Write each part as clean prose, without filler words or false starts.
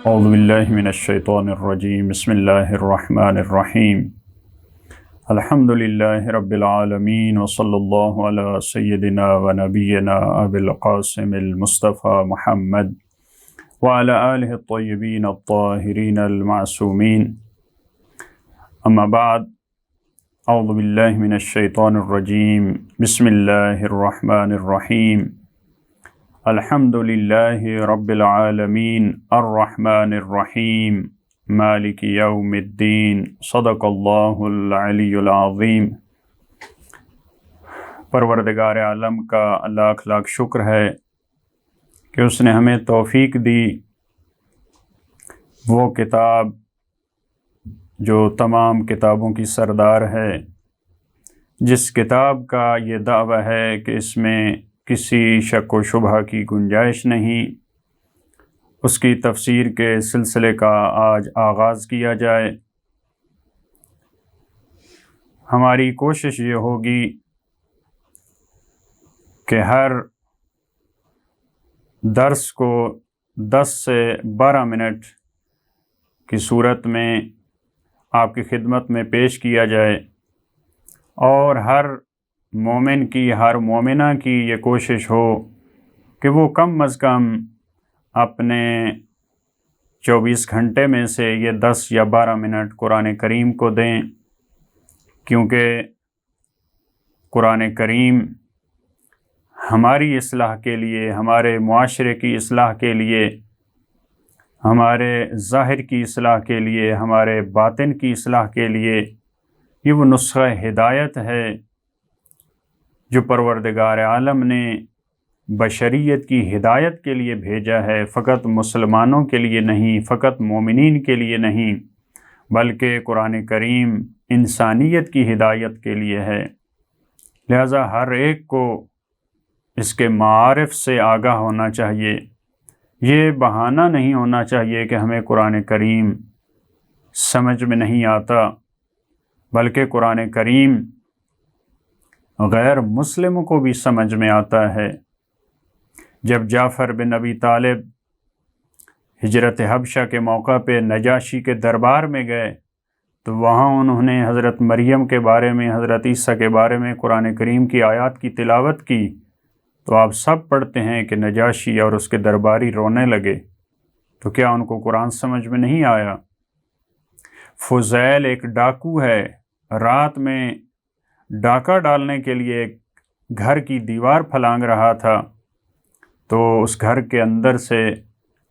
اعوذ باللہ من الشیطان الرجیم بسم اللہ الرحمن الرحیم الحمد للہ رب العالمین وصلی اللہ علی سیدنا و نبینا ابی القاسم المصطفى محمد وعلی آلہ الطیبین الطاہرین المعصومین اما بعد اعوذ باللہ من الشیطان الرجیم بسم اللہ الرحمن الرحیم الحمد للہ رب العالمین الرحمن الرحیم مالک یوم الدین صدق اللہ العلی العظیم۔ پروردگار عالم کا لاکھ لاکھ شکر ہے کہ اس نے ہمیں توفیق دی وہ کتاب جو تمام کتابوں کی سردار ہے، جس کتاب کا یہ دعویٰ ہے کہ اس میں کسی شک و شبہ کی گنجائش نہیں، اس کی تفسیر کے سلسلے کا آج آغاز کیا جائے۔ ہماری کوشش یہ ہوگی کہ ہر درس کو 10 سے 12 منٹ کی صورت میں آپ کی خدمت میں پیش کیا جائے، اور ہر مومن کی، ہر مومنہ کی یہ کوشش ہو کہ وہ کم از کم اپنے 24 گھنٹے میں سے یہ 10 یا 12 منٹ قرآن کریم کو دیں، کیونکہ قرآن کریم ہماری اصلاح کے لیے، ہمارے معاشرے کی اصلاح کے لیے، ہمارے ظاہر کی اصلاح کے لیے، ہمارے باطن کی اصلاح کے لیے یہ وہ نسخہ ہدایت ہے جو پروردگار عالم نے بشریت کی ہدایت کے لیے بھیجا ہے، فقط مسلمانوں کے لیے نہیں، فقط مومنین کے لیے نہیں، بلکہ قرآن کریم انسانیت کی ہدایت کے لیے ہے۔ لہذا ہر ایک کو اس کے معارف سے آگاہ ہونا چاہیے۔ یہ بہانہ نہیں ہونا چاہیے کہ ہمیں قرآن کریم سمجھ میں نہیں آتا، بلکہ قرآن کریم غیر مسلم کو بھی سمجھ میں آتا ہے۔ جب جعفر بن ابی طالب ہجرت حبشہ کے موقع پہ نجاشی کے دربار میں گئے تو وہاں انہوں نے حضرت مریم کے بارے میں، حضرت عیسیٰ کے بارے میں قرآن کریم کی آیات کی تلاوت کی، تو آپ سب پڑھتے ہیں کہ نجاشی اور اس کے درباری رونے لگے۔ تو کیا ان کو قرآن سمجھ میں نہیں آیا؟ فضیل ایک ڈاکو ہے، رات میں ڈاکہ ڈالنے کے لیے ایک گھر کی دیوار پھلانگ رہا تھا، تو اس گھر کے اندر سے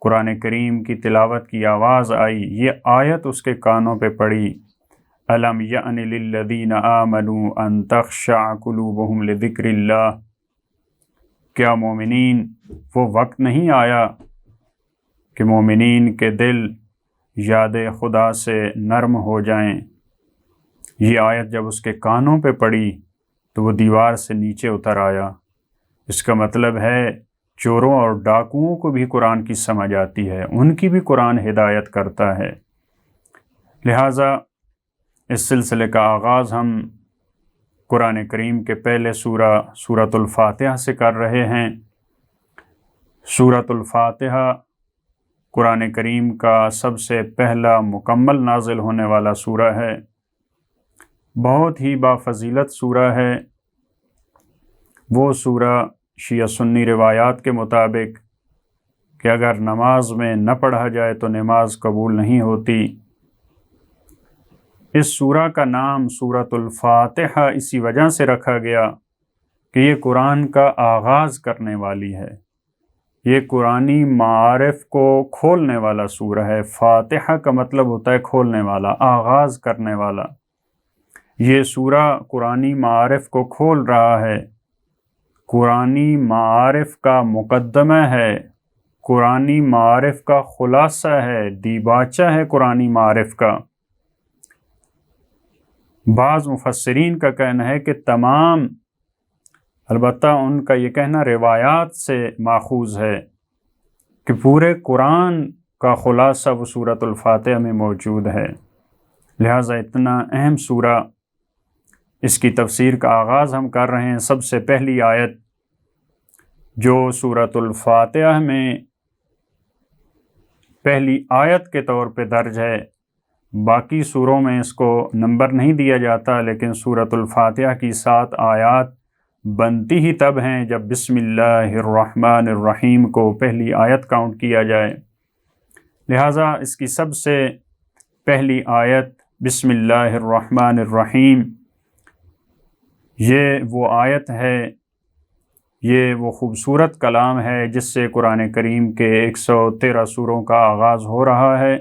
قرآن کریم کی تلاوت کی آواز آئی، یہ آیت اس کے کانوں پہ پڑی، الم یأن للذین آمنوا ان تخشع قلوبہم لذکر اللہ۔ کیا مومنین وہ وقت نہیں آیا کہ مومنین کے دل یاد خدا سے نرم ہو جائیں؟ یہ آیت جب اس کے کانوں پہ پڑی تو وہ دیوار سے نیچے اتر آیا۔ اس کا مطلب ہے چوروں اور ڈاکوؤں کو بھی قرآن کی سمجھ آتی ہے، ان کی بھی قرآن ہدایت کرتا ہے۔ لہٰذا اس سلسلے کا آغاز ہم قرآن کریم کے پہلے سورۃ الفاتحہ سے کر رہے ہیں۔ سورۃ الفاتحہ قرآن کریم کا سب سے پہلا مکمل نازل ہونے والا سورہ ہے، بہت ہی بافضیلت سورہ ہے۔ وہ سورہ شیعہ سنی روایات کے مطابق کہ اگر نماز میں نہ پڑھا جائے تو نماز قبول نہیں ہوتی۔ اس سورہ کا نام سورۃ الفاتحہ اسی وجہ سے رکھا گیا کہ یہ قرآن کا آغاز کرنے والی ہے، یہ قرآنی معارف کو کھولنے والا سورہ ہے۔ فاتحہ کا مطلب ہوتا ہے کھولنے والا، آغاز کرنے والا۔ یہ سورہ قرآنی معارف کو کھول رہا ہے، قرآنی معارف کا مقدمہ ہے، قرآنی معارف کا خلاصہ ہے، دیباچہ ہے قرآنی معارف کا۔ بعض مفسرین کا کہنا ہے کہ تمام، البتہ ان کا یہ کہنا روایات سے ماخوذ ہے کہ پورے قرآن کا خلاصہ وہ سورۃ الفاتحہ میں موجود ہے۔ لہٰذا اتنا اہم سورہ، اس کی تفسیر کا آغاز ہم کر رہے ہیں۔ سب سے پہلی آیت جو سورۃ الفاتحہ میں پہلی آیت کے طور پہ درج ہے۔ باقی سوروں میں اس کو نمبر نہیں دیا جاتا، لیکن سورۃ الفاتحہ کی 7 آیات بنتی ہی تب ہیں جب بسم اللہ الرحمن الرحیم کو پہلی آیت کاؤنٹ کیا جائے۔ لہٰذا اس کی سب سے پہلی آیت بسم اللہ الرحمن الرحیم، یہ وہ آیت ہے، یہ وہ خوبصورت کلام ہے جس سے قرآن کریم کے 113 سوروں کا آغاز ہو رہا ہے۔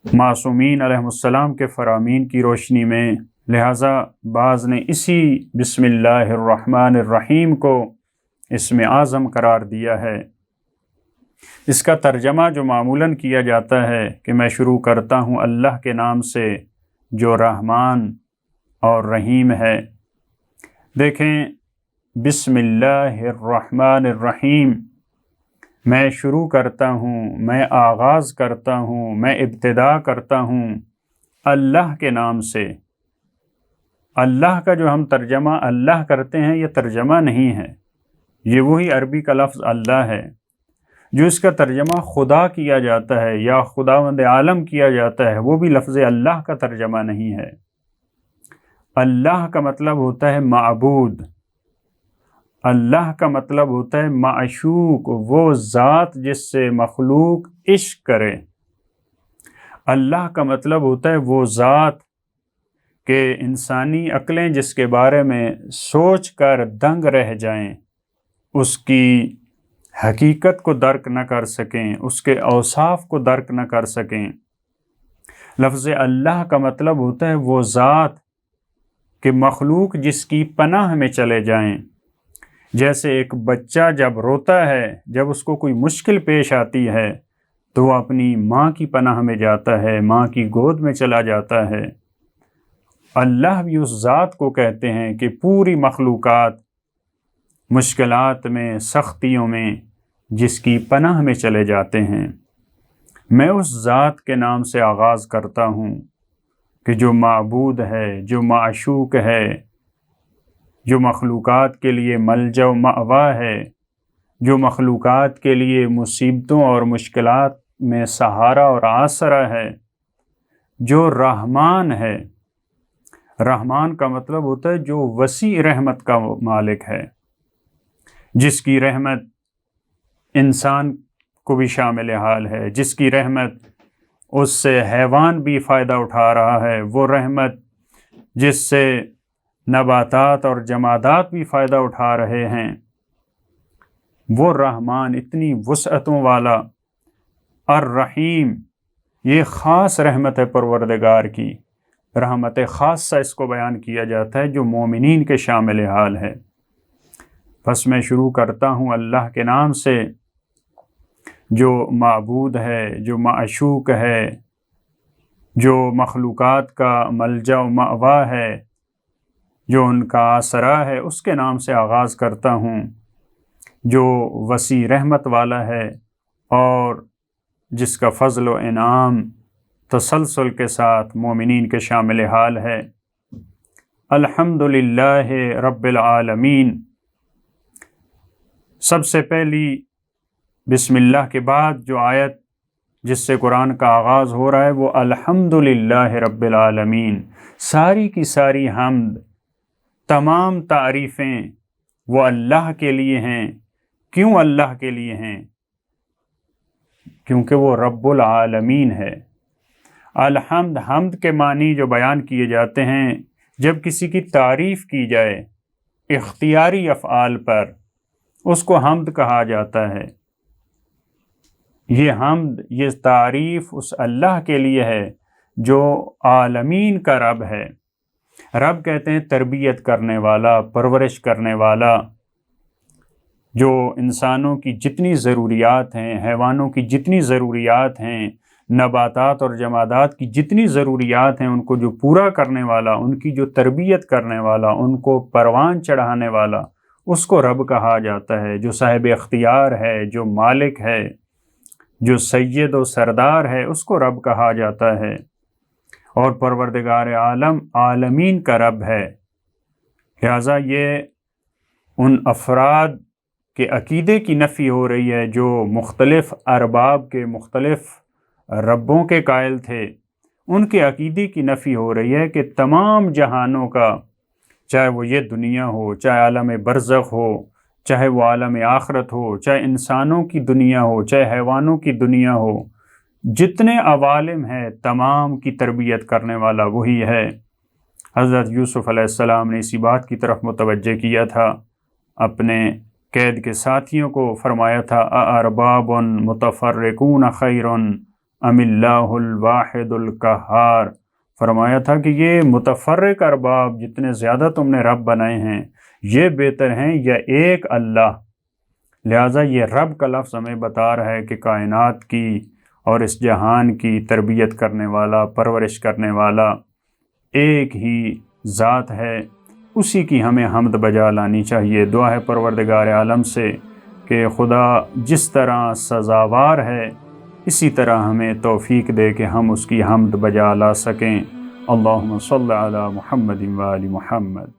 معصومین علیہ السلام کے فرامین کی روشنی میں، لہٰذا بعض نے اسی بسم اللہ الرحمن الرحیم کو اسم اعظم قرار دیا ہے۔ اس کا ترجمہ جو معمولاً کیا جاتا ہے کہ میں شروع کرتا ہوں اللہ کے نام سے جو رحمان اور رحیم ہے۔ دیکھیں، بسم اللہ الرحمن الرحیم، میں شروع کرتا ہوں، میں آغاز کرتا ہوں، میں ابتدا کرتا ہوں اللہ کے نام سے۔ اللہ کا جو ہم ترجمہ اللہ کرتے ہیں یہ ترجمہ نہیں ہے، یہ وہی عربی کا لفظ اللہ ہے۔ جو اس کا ترجمہ خدا کیا جاتا ہے یا خداوند عالم کیا جاتا ہے، وہ بھی لفظ اللہ کا ترجمہ نہیں ہے۔ اللہ کا مطلب ہوتا ہے معبود، اللہ کا مطلب ہوتا ہے معشوق، وہ ذات جس سے مخلوق عشق کرے۔ اللہ کا مطلب ہوتا ہے وہ ذات کہ انسانی عقلیں جس کے بارے میں سوچ کر دنگ رہ جائیں، اس کی حقیقت کو درک نہ کر سکیں، اس کے اوصاف کو درک نہ کر سکیں۔ لفظ اللہ کا مطلب ہوتا ہے وہ ذات کہ مخلوق جس کی پناہ میں چلے جائیں۔ جیسے ایک بچہ جب روتا ہے، جب اس کو کوئی مشکل پیش آتی ہے تو وہ اپنی ماں کی پناہ میں جاتا ہے، ماں کی گود میں چلا جاتا ہے۔ اللہ بھی اس ذات کو کہتے ہیں کہ پوری مخلوقات مشکلات میں، سختیوں میں جس کی پناہ میں چلے جاتے ہیں۔ میں اس ذات کے نام سے آغاز کرتا ہوں کہ جو معبود ہے، جو معشوق ہے، جو مخلوقات کے لیے ملجا و مأوا ہے، جو مخلوقات کے لیے مصیبتوں اور مشکلات میں سہارا اور آسرا ہے، جو رحمان ہے۔ رحمان کا مطلب ہوتا ہے جو وسیع رحمت کا مالک ہے، جس کی رحمت انسان کو بھی شامل حال ہے، جس کی رحمت اس سے حیوان بھی فائدہ اٹھا رہا ہے، وہ رحمت جس سے نباتات اور جمادات بھی فائدہ اٹھا رہے ہیں۔ وہ رحمان اتنی وسعتوں والا، الرحیم، یہ خاص رحمت ہے پروردگار کی، رحمت خاصہ اس کو بیان کیا جاتا ہے جو مومنین کے شامل حال ہے۔ بس میں شروع کرتا ہوں اللہ کے نام سے جو معبود ہے، جو معشوق ہے، جو مخلوقات کا ملجا و مأوا ہے، جو ان کا آسرا ہے، اس کے نام سے آغاز کرتا ہوں جو وسیع رحمت والا ہے اور جس کا فضل و انعام تسلسل کے ساتھ مومنین کے شامل حال ہے۔ الحمدللہ رب العالمین۔ سب سے پہلی بسم اللہ کے بعد جو آیت جس سے قرآن کا آغاز ہو رہا ہے وہ الحمدللہ رب العالمین، ساری کی ساری حمد، تمام تعریفیں وہ اللہ کے لیے ہیں۔ کیوں اللہ کے لیے ہیں؟ کیونکہ وہ رب العالمین ہے۔ الحمد، حمد کے معنی جو بیان کیے جاتے ہیں جب کسی کی تعریف کی جائے اختیاری افعال پر، اس کو حمد کہا جاتا ہے۔ یہ حمد، یہ تعریف اس اللہ کے لیے ہے جو عالمین کا رب ہے۔ رب کہتے ہیں تربیت کرنے والا، پرورش کرنے والا، جو انسانوں کی جتنی ضروریات ہیں، حیوانوں کی جتنی ضروریات ہیں، نباتات اور جمادات کی جتنی ضروریات ہیں، ان کو جو پورا کرنے والا، ان کی جو تربیت کرنے والا، ان کو پروان چڑھانے والا، اس کو رب کہا جاتا ہے۔ جو صاحب اختیار ہے، جو مالک ہے، جو سید و سردار ہے، اس کو رب کہا جاتا ہے۔ اور پروردگار عالم عالمین کا رب ہے۔ لہٰذا یہ ان افراد کہ عقیدے کی نفی ہو رہی ہے، جو مختلف ارباب کے، مختلف ربوں کے قائل تھے، ان کے عقیدے کی نفی ہو رہی ہے کہ تمام جہانوں کا، چاہے وہ یہ دنیا ہو، چاہے عالم برزخ ہو، چاہے وہ عالم آخرت ہو، چاہے انسانوں کی دنیا ہو، چاہے حیوانوں کی دنیا ہو، جتنے عوالم ہیں تمام کی تربیت کرنے والا وہی ہے۔ حضرت یوسف علیہ السلام نے اسی بات کی طرف متوجہ کیا تھا، اپنے قید کے ساتھیوں کو فرمایا تھا اَأَرْبَابٌ مُتَفَرِّقُونَ خَيْرٌ أَمِ اللَّهُ الْوَاحِدُ الْقَهَّارُ، فرمایا تھا کہ یہ متفرق ارباب جتنے زیادہ تم نے رب بنائے ہیں، یہ بہتر ہیں یا ایک اللہ؟ لہٰذا یہ رب کا لفظ ہمیں بتا رہا ہے کہ کائنات کی اور اس جہان کی تربیت کرنے والا، پرورش کرنے والا ایک ہی ذات ہے، اسی کی ہمیں حمد بجا لانی چاہیے۔ دعا ہے پروردگار عالم سے کہ خدا جس طرح سزاوار ہے اسی طرح ہمیں توفیق دے کہ ہم اس کی حمد بجا لا سکیں۔ اللہم صلی علی محمد و آل محمد۔